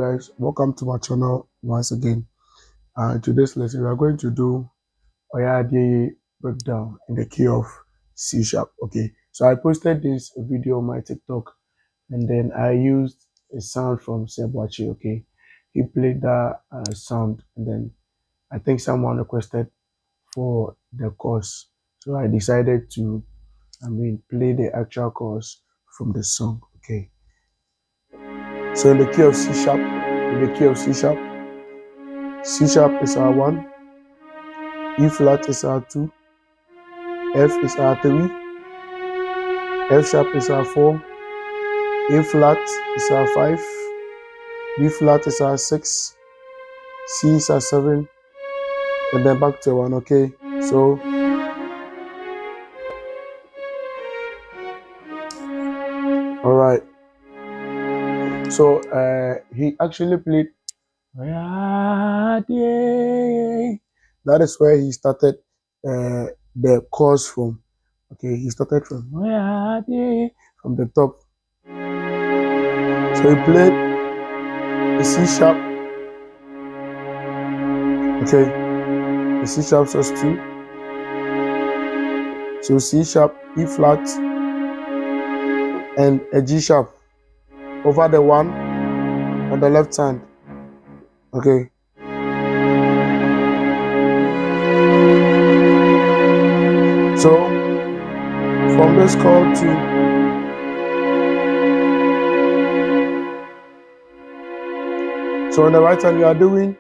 guys, welcome to my channel once again. In today's lesson we are going to do ade breakdown in the key of C sharp. Okay, so I posted this video on my TikTok and then I used a sound from Sebwachi. Okay, he played that sound and then I think someone requested for the chorus, so I decided to play the actual chorus from the song. Okay, so in the key of C sharp, C sharp is our 1, E flat is our 2, F is our 3, F sharp is our 4, A flat is our 5, B flat is our 6, C is our 7, and then back to 1. Okay, so all right, so he actually played that is where he started the chorus from. Okay, he started from the top. So he played the C sharp. Okay, the C sharp sus2. So C sharp, E flat, and a G sharp over the 1 on the left hand. Okay. So from this chord to on the right hand you are doing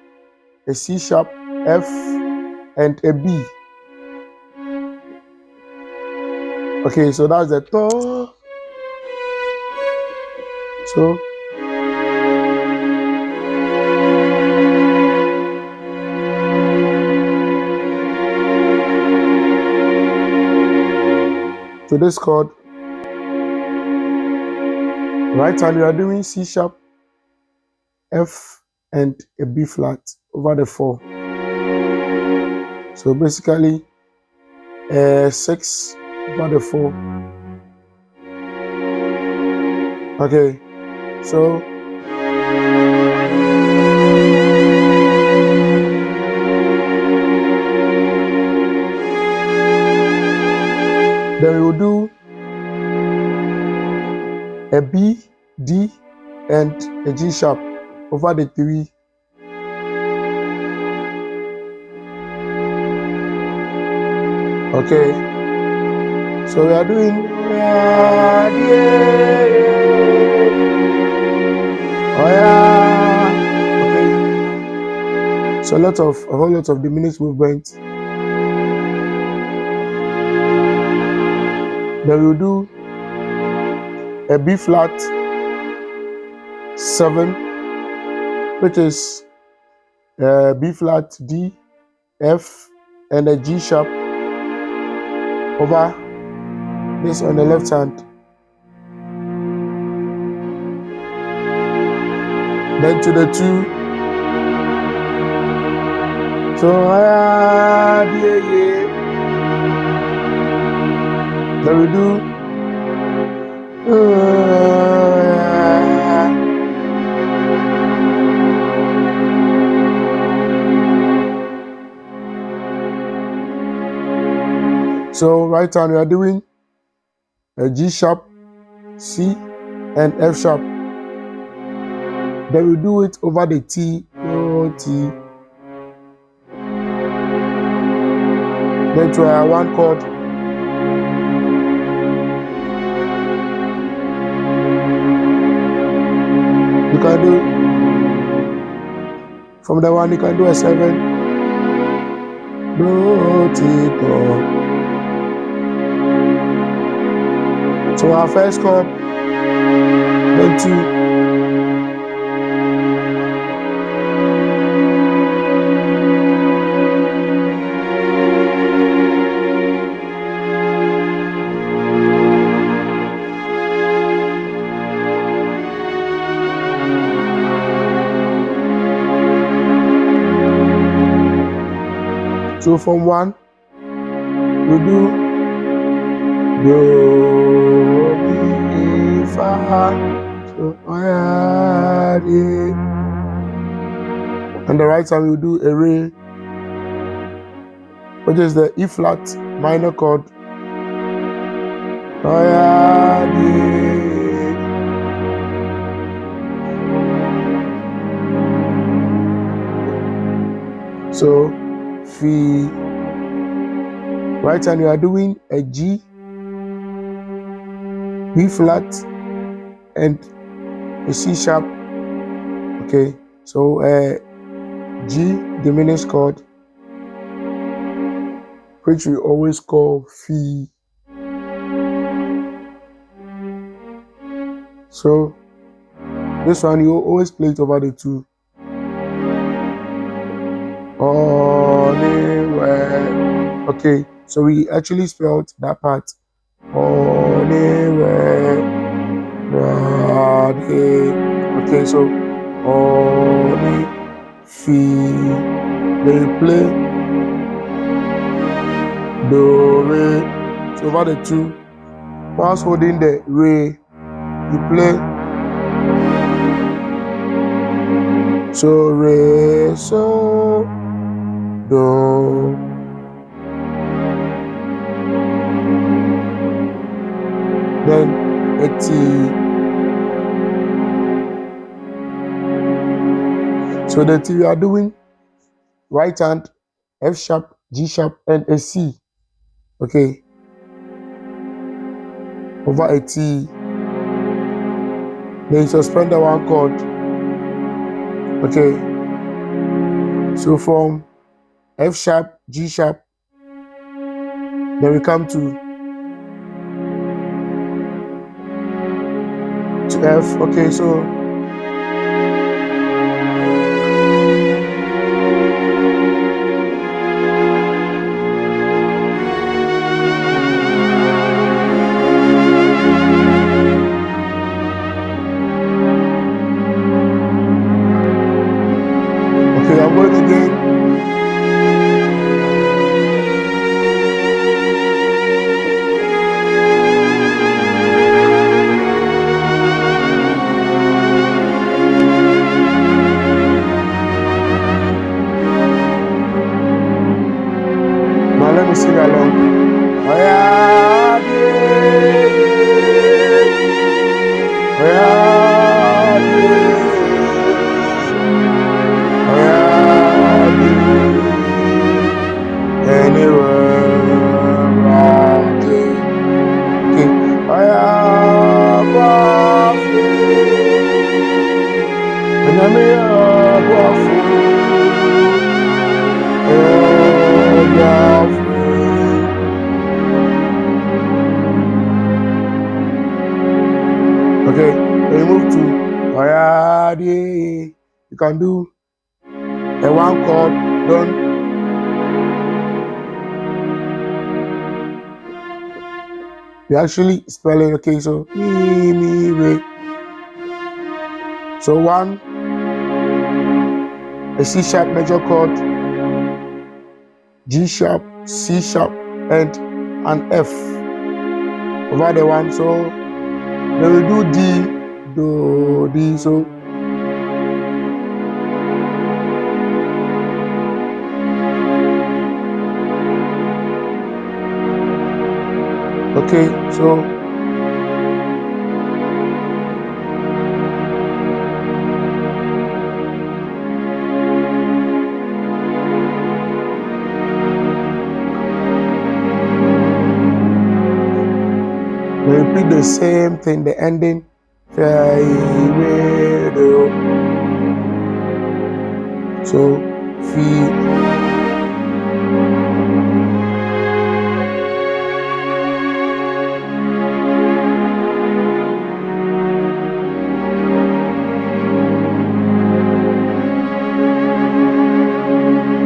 a C sharp, F, and a B. Okay, so that's the to. So to this chord, right hand you are doing C sharp, F, and a B flat over the 4. So basically 6 over the 4. Okay, so then we will do a B, D, and a G sharp over the 3. Okay, so we are doing okay, so a whole lot of diminished movement. Then we will do a B flat 7, which is B flat, D, F, and a G sharp over this on the left hand. Then to the 2. So then we do so right hand we are doing a G sharp, C, and F sharp. Then we do it over the T, T. Then to our 1 chord. You can do from the 1. You can do a 7. Do, T, do. So our first chord, then 2. So from 1, we do do, mi, fa. So And the right hand, we'll do a re, which is the E flat minor chord. So, fi. Right hand, you are doing a G, B flat, and a C sharp. Okay, so G diminished chord, which we always call fi. So this one you always play it over the two. Okay, so we actually spelled that part. Okay, so fi. Then you play do re. So over the two, whilst holding the re, you play so re so do. Then a T. So the T you are doing right hand F sharp, G sharp, and a C. Okay. Over a T. Then you suspend the one chord. Okay. So from F sharp, G sharp, then we come to F. Okay, so okay, I'm going again. Now let me sing along. Okay, when you move to you can do a one chord, don't. You actually spell it, okay, so mi, re. So one, a C sharp major chord, G sharp, C sharp, and an F over the one. So then we do D, do, D, so okay, so we repeat the same thing, the ending. So fi.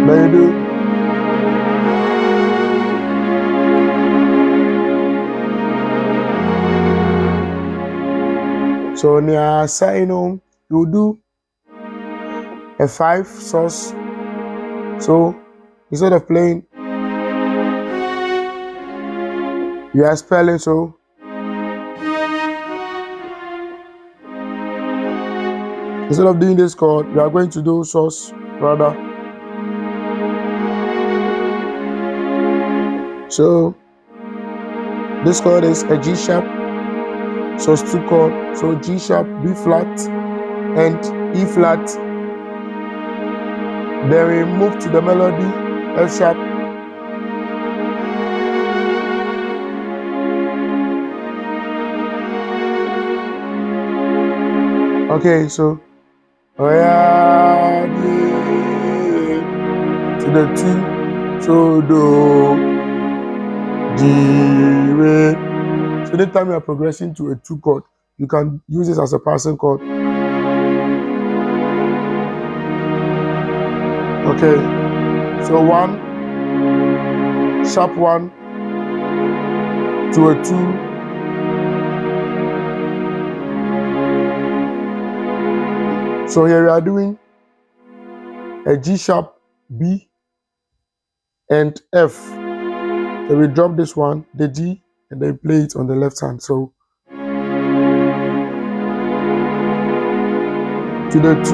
Then you do. So near sign on, you do a 5 sus. So instead of playing, you are spelling. So instead of doing this chord, you are going to do sus. rather. So this chord is a G sharp. So it's 2 chords. So G sharp, B flat, and E flat. Then we move to the melody, F sharp. Okay, so ade to the 2, so do, G, re. So anytime you are progressing to a 2 chord, you can use this as a passing chord. Okay, so 1, sharp 1 to a 2. So here we are doing a G sharp, B, and F. So we drop this one, the G, and then play it on the left hand. So to the 2,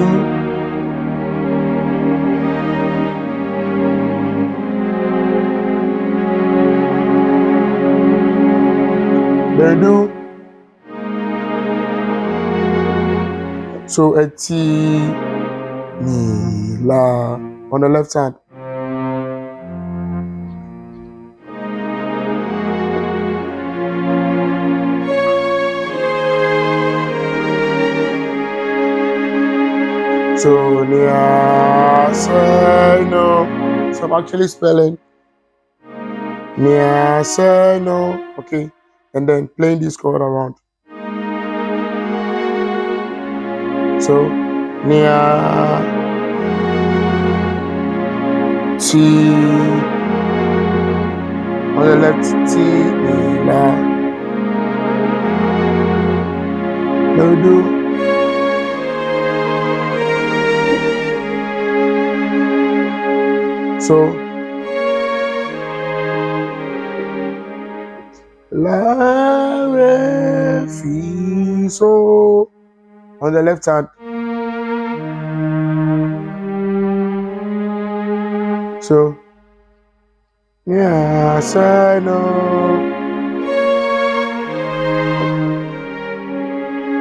then do, so a T, Mi, La on the left hand. So nia, say no. So I'm actually spelling nia, say no. Okay, and then playing this chord around. So nia, T on the left, T, Mi, La. Then we do so La, Re, Fi, So on the left hand. So yeah, say no.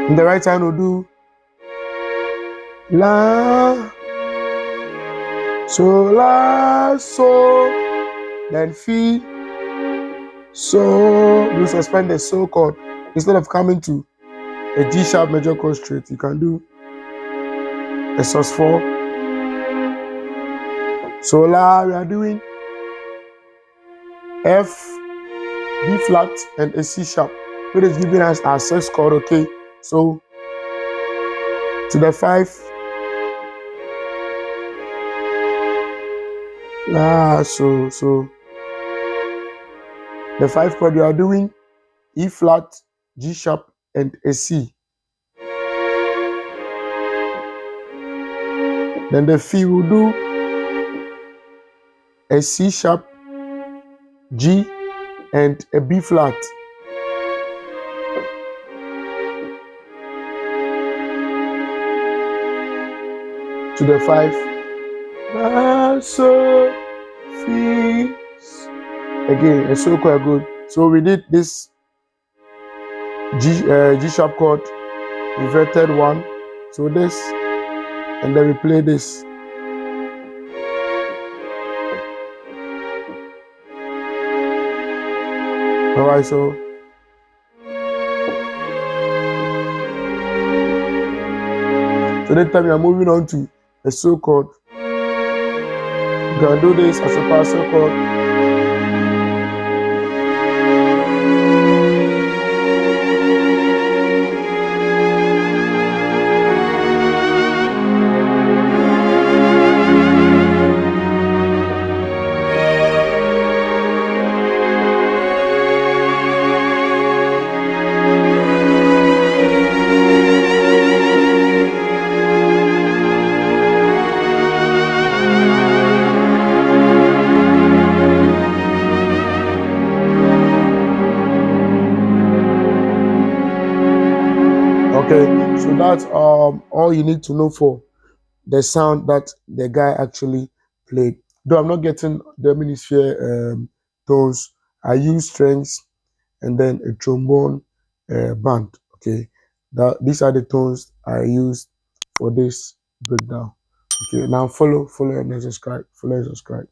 In the right hand we'll do La, So, then Fi, So. You suspend the So chord. Instead of coming to a G sharp major chord straight, you can do a sus4. So La, we are doing F, B flat, and a C sharp. Which is giving us our 6th chord, okay? So to the 5, La, So. The 5 chord you are doing E flat, G sharp, and a C. Then the Fi will do a C sharp, G, and a B flat. To the 5, La, So, Fi. Again, a so quite good. So we did this G sharp chord, inverted 1. So this, and then we play this. Alright, so next time you are moving on to a so chord, you can do this as a passing chord. Okay, so that's all you need to know for the sound that the guy actually played. Though I'm not getting the minisphere tones, I use strings and then a trombone band. Okay, these are the tones I used for this breakdown. Okay, now follow and subscribe. Follow and subscribe.